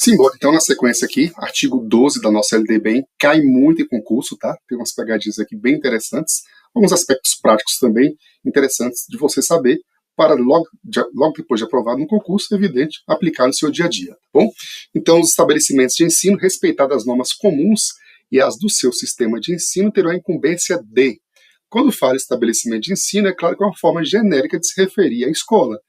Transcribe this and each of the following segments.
Simbora, então, na sequência aqui, artigo 12 da nossa LDB cai muito em concurso, tá? Tem umas pegadinhas aqui bem interessantes, alguns aspectos práticos também interessantes de você saber, para logo depois de aprovado no concurso, evidente, aplicar no seu dia a dia, tá bom? Então, os estabelecimentos de ensino, respeitadas as normas comuns e as do seu sistema de ensino, terão a incumbência de... Quando fala estabelecimento de ensino, é claro que é uma forma genérica de se referir à escola.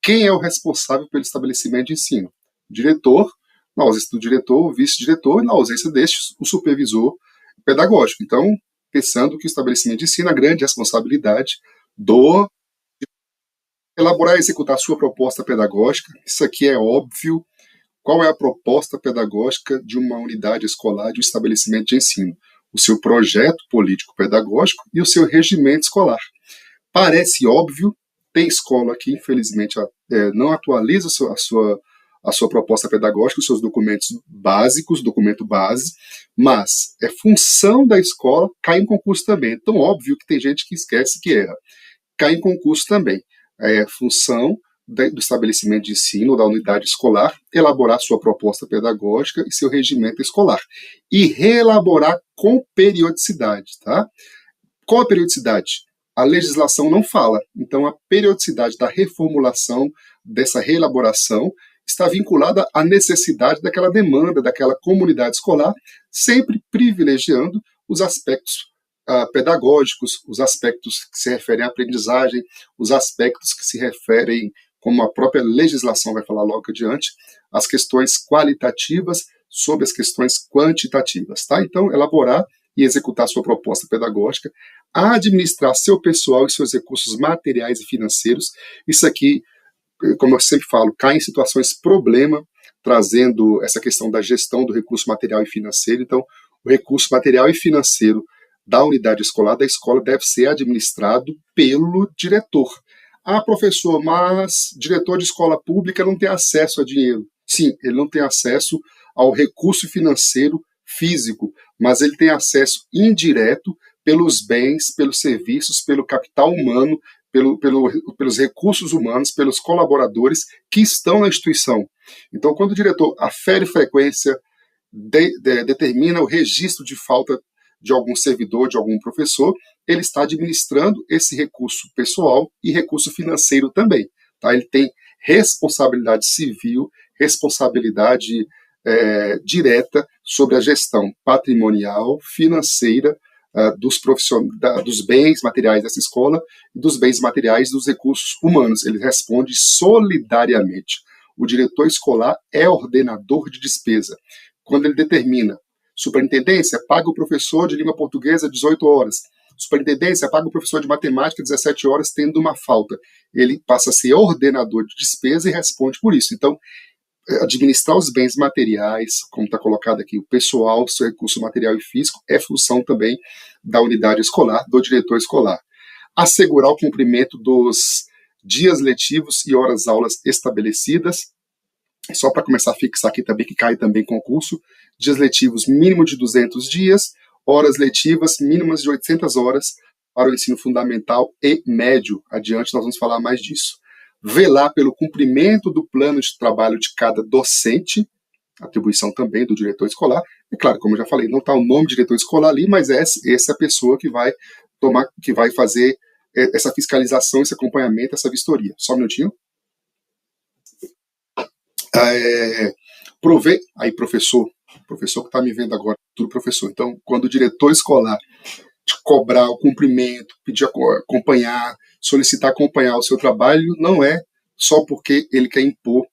Quem é o responsável pelo estabelecimento de ensino? Diretor, na ausência do diretor, o vice-diretor, e na ausência deste, o supervisor pedagógico. Então, pensando que o estabelecimento de ensino, a grande responsabilidade do elaborar e executar a sua proposta pedagógica. Isso aqui é óbvio. Qual é a proposta pedagógica de uma unidade escolar, de um estabelecimento de ensino? O seu projeto político-pedagógico e o seu regimento escolar. Parece óbvio, tem escola que, infelizmente, não atualiza a sua proposta pedagógica, os seus documentos básicos, documento base, mas é função da escola, cai em concurso também. Então, óbvio que tem gente que esquece que erra. Cai em concurso também. É função do estabelecimento de ensino, da unidade escolar, elaborar sua proposta pedagógica e seu regimento escolar. E reelaborar com periodicidade, tá? Qual a periodicidade? A legislação não fala. Então, a periodicidade da reformulação, dessa reelaboração, está vinculada à necessidade daquela demanda, daquela comunidade escolar, sempre privilegiando os aspectos pedagógicos, os aspectos que se referem à aprendizagem, os aspectos que se referem, como a própria legislação vai falar logo adiante, as questões qualitativas sobre as questões quantitativas, tá? Então, elaborar e executar sua proposta pedagógica, administrar seu pessoal e seus recursos materiais e financeiros. Isso aqui, como eu sempre falo, cai em situações problema, trazendo essa questão da gestão do recurso material e financeiro. Então, o recurso material e financeiro da unidade escolar, da escola, deve ser administrado pelo diretor. Ah, professor, mas diretor de escola pública não tem acesso a dinheiro. Sim, ele não tem acesso ao recurso financeiro físico, mas ele tem acesso indireto pelos bens, pelos serviços, pelo capital humano, pelos recursos humanos, pelos colaboradores que estão na instituição. Então, quando o diretor afere frequência, determina o registro de falta de algum servidor, de algum professor, ele está administrando esse recurso pessoal e recurso financeiro também. Tá? Ele tem responsabilidade civil, responsabilidade direta sobre a gestão patrimonial, financeira, dos bens materiais dessa escola e dos bens materiais dos recursos humanos. Ele responde solidariamente. O diretor escolar é ordenador de despesa. Quando ele determina, superintendência, paga o professor de língua portuguesa 18 horas, superintendência, paga o professor de matemática 17 horas, tendo uma falta. Ele passa a ser ordenador de despesa e responde por isso. Então, administrar os bens materiais, como está colocado aqui, o pessoal, seu recurso material e físico, é função também da unidade escolar, do diretor escolar. Assegurar o cumprimento dos dias letivos e horas-aulas estabelecidas, só para começar a fixar aqui também, que cai também concurso, dias letivos mínimo de 200 dias, horas letivas mínimas de 800 horas para o ensino fundamental e médio. Adiante nós vamos falar mais disso. Velar pelo cumprimento do plano de trabalho de cada docente, atribuição também do diretor escolar. É claro, como eu já falei, não está o nome de diretor escolar ali, mas essa é a pessoa que vai fazer essa fiscalização, esse acompanhamento, essa vistoria. Só um minutinho. Aí, professor que está me vendo agora, tudo professor. Então, quando o diretor escolar te cobrar o cumprimento, pedir acompanhar, solicitar acompanhar o seu trabalho, não é só porque ele quer impor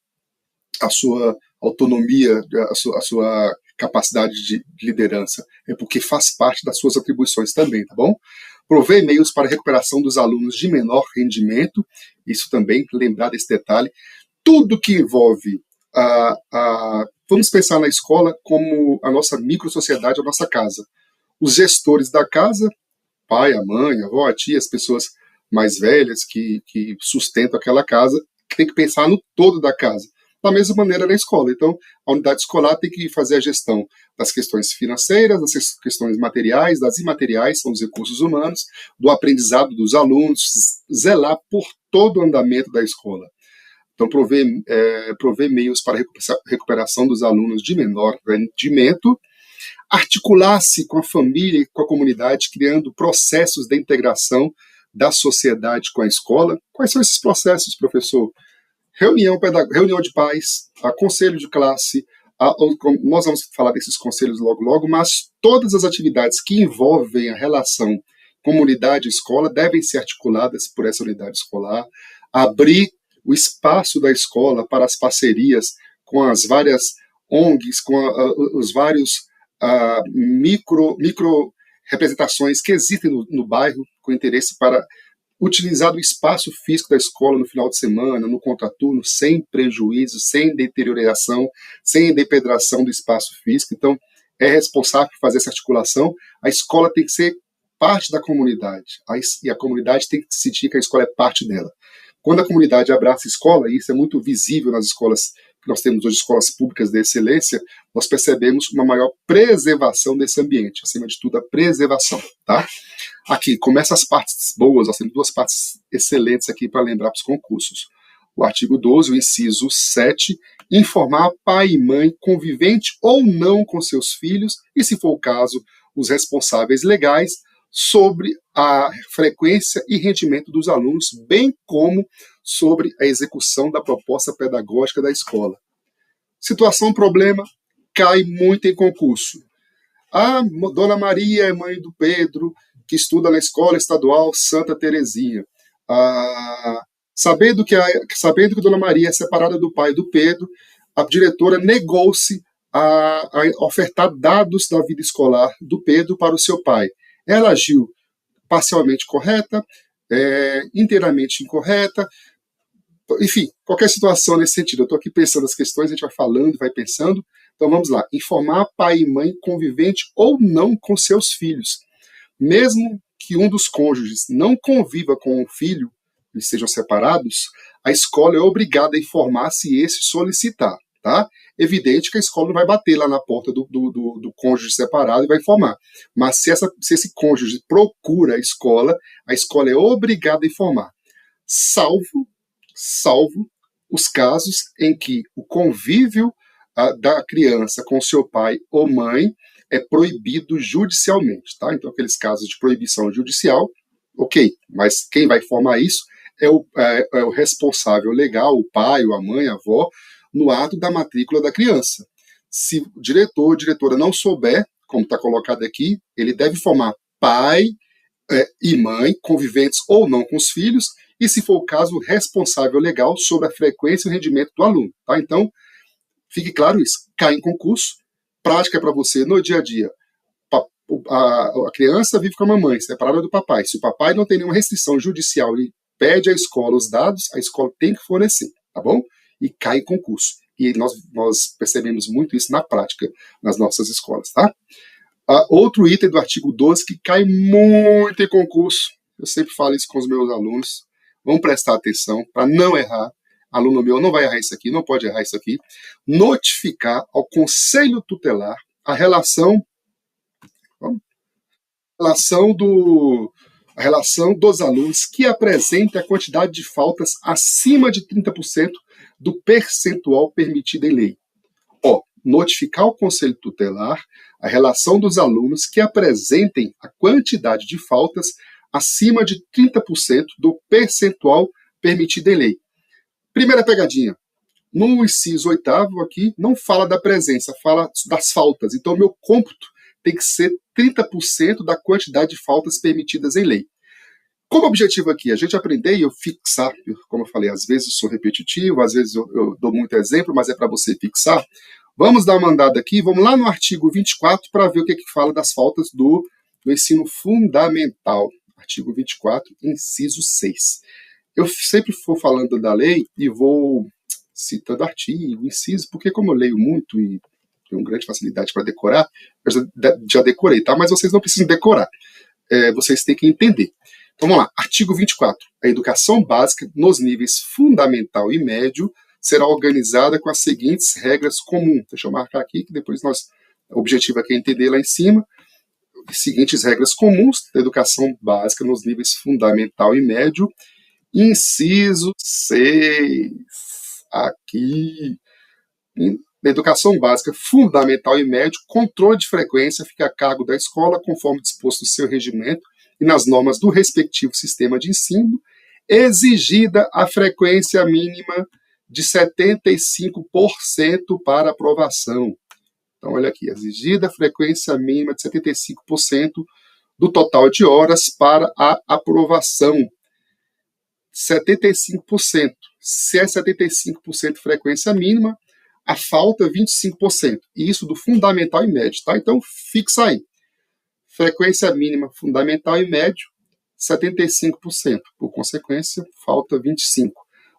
a sua autonomia, a sua capacidade de liderança, é porque faz parte das suas atribuições também, tá bom? Prover meios para a recuperação dos alunos de menor rendimento, isso também, lembrar desse detalhe. Tudo que envolve vamos pensar na escola como a nossa microsociedade, a nossa casa. Os gestores da casa, pai, a mãe, a avó, a tia, as pessoas mais velhas que sustentam aquela casa, tem que pensar no todo da casa. Da mesma maneira na escola. Então, a unidade escolar tem que fazer a gestão das questões financeiras, das questões materiais, das imateriais, são os recursos humanos, do aprendizado dos alunos, zelar por todo o andamento da escola. Então, prover meios para recuperação dos alunos de menor rendimento, articular-se com a família e com a comunidade, criando processos de integração da sociedade com a escola. Quais são esses processos, professor? Reunião de pais, conselho de classe, nós vamos falar desses conselhos logo, mas todas as atividades que envolvem a relação comunidade-escola devem ser articuladas por essa unidade escolar, abrir o espaço da escola para as parcerias com as várias ONGs, com os vários micro representações que existem no bairro, com interesse para utilizar o espaço físico da escola no final de semana, no contraturno, sem prejuízo, sem deterioração, sem depredação do espaço físico. Então, é responsável por fazer essa articulação. A escola tem que ser parte da comunidade, e a comunidade tem que sentir que a escola é parte dela. Quando a comunidade abraça a escola, e isso é muito visível nas escolas que nós temos hoje, escolas públicas de excelência, nós percebemos uma maior preservação desse ambiente, acima de tudo a preservação, tá? Aqui, começa as partes boas, nós temos duas partes excelentes aqui para lembrar para os concursos. O artigo 12, o inciso 7, informar pai e mãe, convivente ou não com seus filhos, e se for o caso, os responsáveis legais, sobre a frequência e rendimento dos alunos, bem como sobre a execução da proposta pedagógica da escola. Situação, problema, cai muito em concurso. A Dona Maria é mãe do Pedro, que estuda na Escola Estadual Santa Terezinha. Sabendo que Dona Maria é separada do pai do Pedro, a diretora negou-se a ofertar dados da vida escolar do Pedro para o seu pai. Ela agiu parcialmente correta, inteiramente incorreta, enfim, qualquer situação nesse sentido. Eu estou aqui pensando as questões, a gente vai falando, vai pensando. Então vamos lá. Informar pai e mãe convivente ou não com seus filhos. Mesmo que um dos cônjuges não conviva com o filho, eles sejam separados, a escola é obrigada a informar se esse solicitar, tá? Evidente que a escola não vai bater lá na porta do cônjuge separado e vai informar. Mas se esse cônjuge procura a escola é obrigada a informar. Salvo os casos em que o convívio da criança com seu pai ou mãe é proibido judicialmente, tá? Então, aqueles casos de proibição judicial, ok, mas quem vai informar isso é o responsável legal, o pai, ou a mãe, a avó, no ato da matrícula da criança. Se o diretor ou diretora não souber, como está colocado aqui, ele deve informar pai e mãe, conviventes ou não com os filhos, e, se for o caso, o responsável legal sobre a frequência e o rendimento do aluno. Tá? Então, fique claro isso. Cai em concurso, prática é para você no dia a dia. A criança vive com a mamãe, separada do papai. Se o papai não tem nenhuma restrição judicial e pede à escola os dados, a escola tem que fornecer, tá bom? E cai em concurso. E nós percebemos muito isso na prática nas nossas escolas, tá? Outro item do artigo 12 que cai muito em concurso, eu sempre falo isso com os meus alunos, vamos prestar atenção para não errar, aluno meu não vai errar isso aqui, não pode errar isso aqui, notificar ao conselho tutelar a relação dos alunos que apresentem a quantidade de faltas acima de 30% do percentual permitido em lei. Notificar ao conselho tutelar a relação dos alunos que apresentem a quantidade de faltas acima de 30% do percentual permitido em lei. Primeira pegadinha. No inciso 8º aqui, não fala da presença, fala das faltas. Então, meu cômputo tem que ser 30% da quantidade de faltas permitidas em lei. Como objetivo aqui, a gente aprender e eu fixar, como eu falei, às vezes eu sou repetitivo, às vezes eu dou muito exemplo, mas é para você fixar. Vamos dar uma andada aqui, vamos lá no artigo 24 para ver o que fala das faltas do ensino fundamental. Artigo 24, inciso 6. Eu sempre vou falando da lei e vou citando artigo, inciso, porque como eu leio muito e tenho grande facilidade para decorar, eu já decorei, tá? Mas vocês não precisam decorar, vocês têm que entender. Então vamos lá, artigo 24. A educação básica nos níveis fundamental e médio será organizada com as seguintes regras comuns. Deixa eu marcar aqui, que depois o objetivo aqui é entender lá em cima. As seguintes regras comuns da educação básica nos níveis fundamental e médio. Inciso 6. aqui. Na educação básica fundamental e médio, controle de frequência fica a cargo da escola, conforme disposto no seu regimento e nas normas do respectivo sistema de ensino, exigida a frequência mínima de 75% para aprovação. Então, olha aqui, exigida a frequência mínima de 75% do total de horas para a aprovação. 75%. Se é 75% frequência mínima, a falta é 25%. E isso do fundamental e médio, tá? Então, fixa aí. Frequência mínima fundamental e médio, 75%. Por consequência, falta 25%.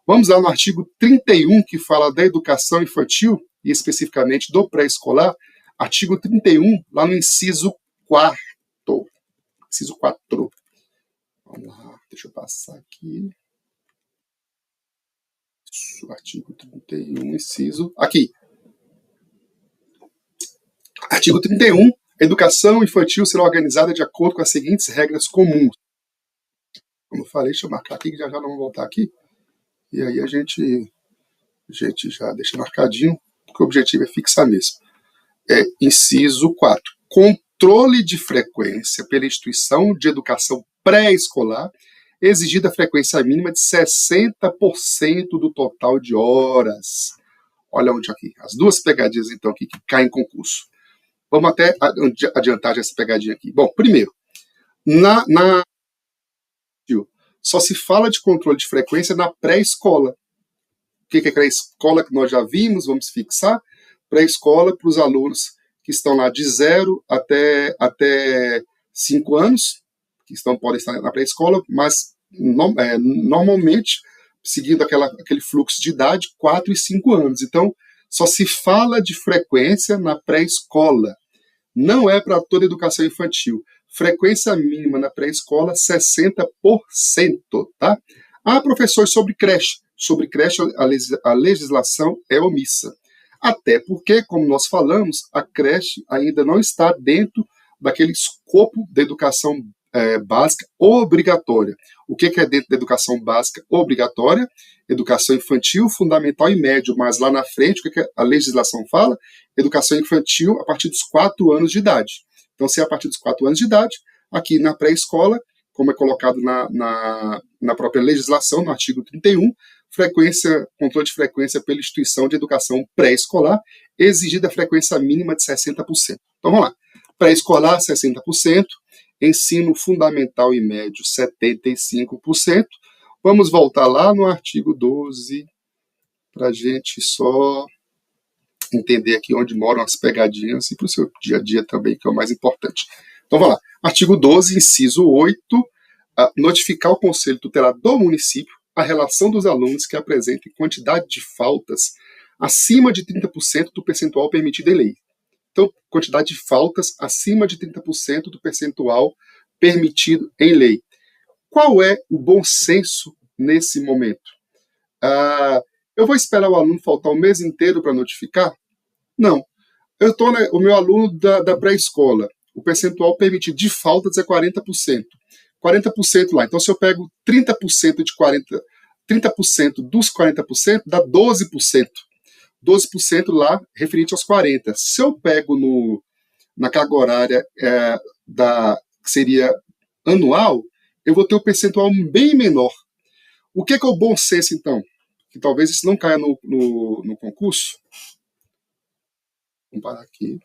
Vamos lá no artigo 31, que fala da educação infantil, e especificamente do pré-escolar. Artigo 31, lá no inciso 4. Inciso 4. Vamos lá, deixa eu passar aqui. Isso, artigo 31, inciso... Aqui. Artigo 31. A educação infantil será organizada de acordo com as seguintes regras comuns. Como eu falei, deixa eu marcar aqui, que já não vou voltar aqui. E aí a gente já deixa marcadinho, porque o objetivo é fixar mesmo. Inciso 4. Controle de frequência pela instituição de educação pré-escolar, exigida a frequência mínima de 60% do total de horas. Olha onde aqui. As duas pegadinhas, então, aqui que caem em concurso. Vamos até adiantar essa pegadinha aqui. Bom, primeiro, só se fala de controle de frequência na pré-escola. O que é pré-escola que nós já vimos? Vamos fixar. Pré-escola para os alunos que estão lá de 0 até 5 anos, que podem estar na pré-escola, mas normalmente, seguindo aquele fluxo de idade, 4 e 5 anos. Então, só se fala de frequência na pré-escola. Não é para toda a educação infantil. Frequência mínima na pré-escola, 60%, tá? Professor, sobre creche. Sobre creche, a legislação é omissa. Até porque, como nós falamos, a creche ainda não está dentro daquele escopo da educação básica obrigatória. O que é dentro da educação básica obrigatória? Educação infantil, fundamental e médio. Mas lá na frente, o que a legislação fala? Educação infantil a partir dos 4 anos de idade. Então, se é a partir dos 4 anos de idade, aqui na pré-escola, como é colocado na própria legislação, no artigo 31, controle de frequência pela instituição de educação pré-escolar, exigida a frequência mínima de 60%. Então, vamos lá. Pré-escolar, 60%. Ensino fundamental e médio, 75%. Vamos voltar lá no artigo 12, para a gente só entender aqui onde moram as pegadinhas e para o seu dia a dia também, que é o mais importante. Então, vamos lá. Artigo 12, inciso 8, notificar o Conselho Tutelar do município a relação dos alunos que apresentem quantidade de faltas acima de 30% do percentual permitido em lei. Então, quantidade de faltas acima de 30% do percentual permitido em lei. Qual é o bom senso nesse momento? Eu vou esperar o aluno faltar o mês inteiro para notificar? Não. O meu aluno da pré-escola, o percentual permitido de faltas é 40%. 40% lá. Então, se eu pego 30% dos 40%, dá 12%. 12% lá, referente aos 40%. Se eu pego na carga horária que seria anual, eu vou ter um percentual bem menor. O que é o bom senso, então? Que talvez isso não caia no concurso. Vamos parar aqui.